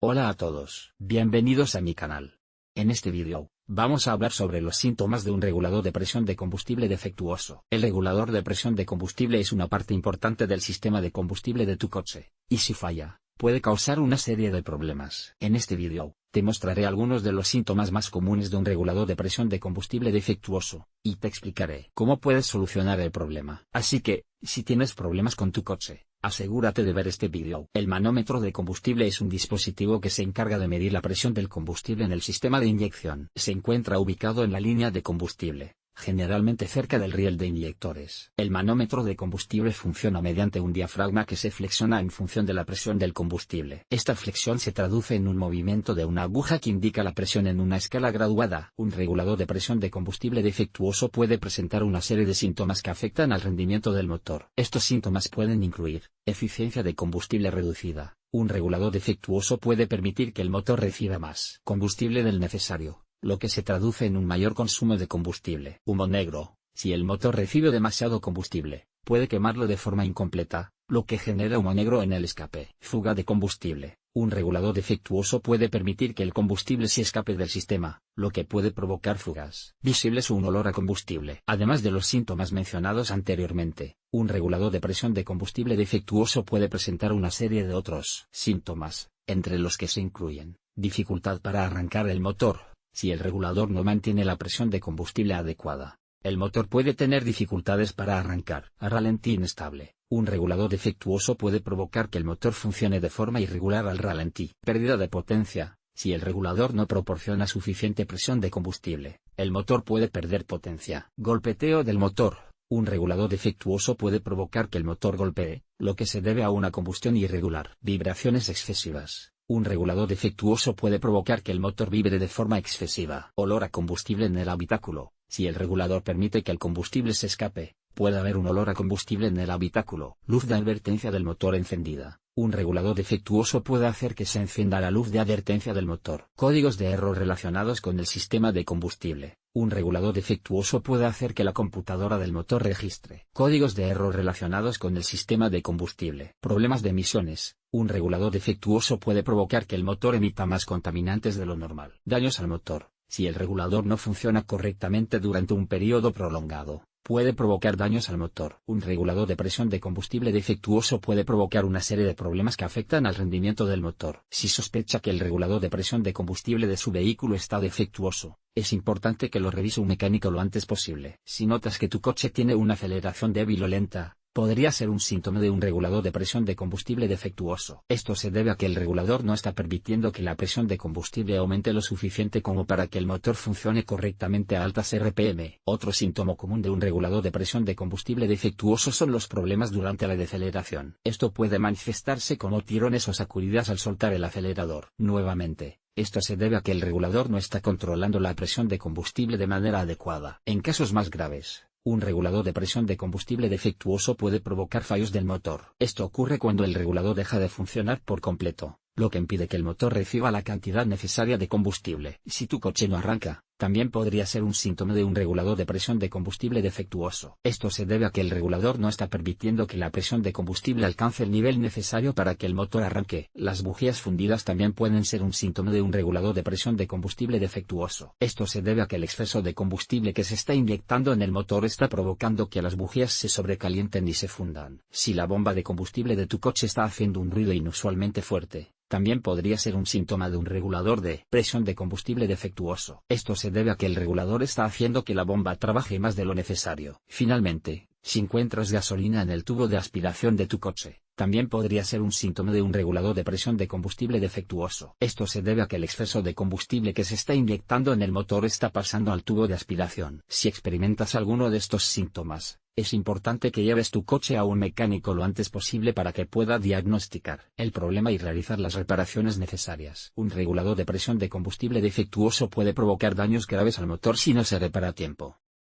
Hola a todos, bienvenidos a mi canal. En este vídeo, vamos a hablar sobre los síntomas de un regulador de presión de combustible defectuoso. El regulador de presión de combustible es una parte importante del sistema de combustible de tu coche, y si falla, puede causar una serie de problemas. En este vídeo, te mostraré algunos de los síntomas más comunes de un regulador de presión de combustible defectuoso, y te explicaré cómo puedes solucionar el problema. Así que, si tienes problemas con tu coche, asegúrate de ver este vídeo. El manómetro de combustible es un dispositivo que se encarga de medir la presión del combustible en el sistema de inyección. Se encuentra ubicado en la línea de combustible, generalmente cerca del riel de inyectores. El manómetro de combustible funciona mediante un diafragma que se flexiona en función de la presión del combustible. Esta flexión se traduce en un movimiento de una aguja que indica la presión en una escala graduada. Un regulador de presión de combustible defectuoso puede presentar una serie de síntomas que afectan al rendimiento del motor. Estos síntomas pueden incluir eficiencia de combustible reducida. Un regulador defectuoso puede permitir que el motor reciba más combustible del necesario, lo que se traduce en un mayor consumo de combustible. Humo negro. Si el motor recibe demasiado combustible, puede quemarlo de forma incompleta, lo que genera humo negro en el escape. Fuga de combustible. Un regulador defectuoso puede permitir que el combustible se escape del sistema, lo que puede provocar fugas visibles o un olor a combustible. Además de los síntomas mencionados anteriormente, un regulador de presión de combustible defectuoso puede presentar una serie de otros síntomas, entre los que se incluyen dificultad para arrancar el motor. Si el regulador no mantiene la presión de combustible adecuada, el motor puede tener dificultades para arrancar. Ralentí inestable. Un regulador defectuoso puede provocar que el motor funcione de forma irregular al ralentí. Pérdida de potencia. Si el regulador no proporciona suficiente presión de combustible, el motor puede perder potencia. Golpeteo del motor. Un regulador defectuoso puede provocar que el motor golpee, lo que se debe a una combustión irregular. Vibraciones excesivas. Un regulador defectuoso puede provocar que el motor vibre de forma excesiva. Olor a combustible en el habitáculo. Si el regulador permite que el combustible se escape, puede haber un olor a combustible en el habitáculo. Luz de advertencia del motor encendida. Un regulador defectuoso puede hacer que se encienda la luz de advertencia del motor. Códigos de error relacionados con el sistema de combustible. Un regulador defectuoso puede hacer que la computadora del motor registre códigos de error relacionados con el sistema de combustible. Problemas de emisiones. Un regulador defectuoso puede provocar que el motor emita más contaminantes de lo normal. Daños al motor. Si el regulador no funciona correctamente durante un periodo prolongado, puede provocar daños al motor. Un regulador de presión de combustible defectuoso puede provocar una serie de problemas que afectan al rendimiento del motor. Si sospecha que el regulador de presión de combustible de su vehículo está defectuoso, es importante que lo revise un mecánico lo antes posible. Si notas que tu coche tiene una aceleración débil o lenta, podría ser un síntoma de un regulador de presión de combustible defectuoso. Esto se debe a que el regulador no está permitiendo que la presión de combustible aumente lo suficiente como para que el motor funcione correctamente a altas RPM. Otro síntoma común de un regulador de presión de combustible defectuoso son los problemas durante la deceleración. Esto puede manifestarse como tirones o sacudidas al soltar el acelerador. Nuevamente, esto se debe a que el regulador no está controlando la presión de combustible de manera adecuada. En casos más graves, un regulador de presión de combustible defectuoso puede provocar fallos del motor. Esto ocurre cuando el regulador deja de funcionar por completo, lo que impide que el motor reciba la cantidad necesaria de combustible. Si tu coche no arranca, también podría ser un síntoma de un regulador de presión de combustible defectuoso. Esto se debe a que el regulador no está permitiendo que la presión de combustible alcance el nivel necesario para que el motor arranque. Las bujías fundidas también pueden ser un síntoma de un regulador de presión de combustible defectuoso. Esto se debe a que el exceso de combustible que se está inyectando en el motor está provocando que las bujías se sobrecalienten y se fundan. Si la bomba de combustible de tu coche está haciendo un ruido inusualmente fuerte, también podría ser un síntoma de un regulador de presión de combustible defectuoso. Esto se debe a que el regulador está haciendo que la bomba trabaje más de lo necesario. Finalmente, si encuentras gasolina en el tubo de aspiración de tu coche, también podría ser un síntoma de un regulador de presión de combustible defectuoso. Esto se debe a que el exceso de combustible que se está inyectando en el motor está pasando al tubo de aspiración. Si experimentas alguno de estos síntomas, es importante que lleves tu coche a un mecánico lo antes posible para que pueda diagnosticar el problema y realizar las reparaciones necesarias. Un regulador de presión de combustible defectuoso puede provocar daños graves al motor si no se repara a tiempo.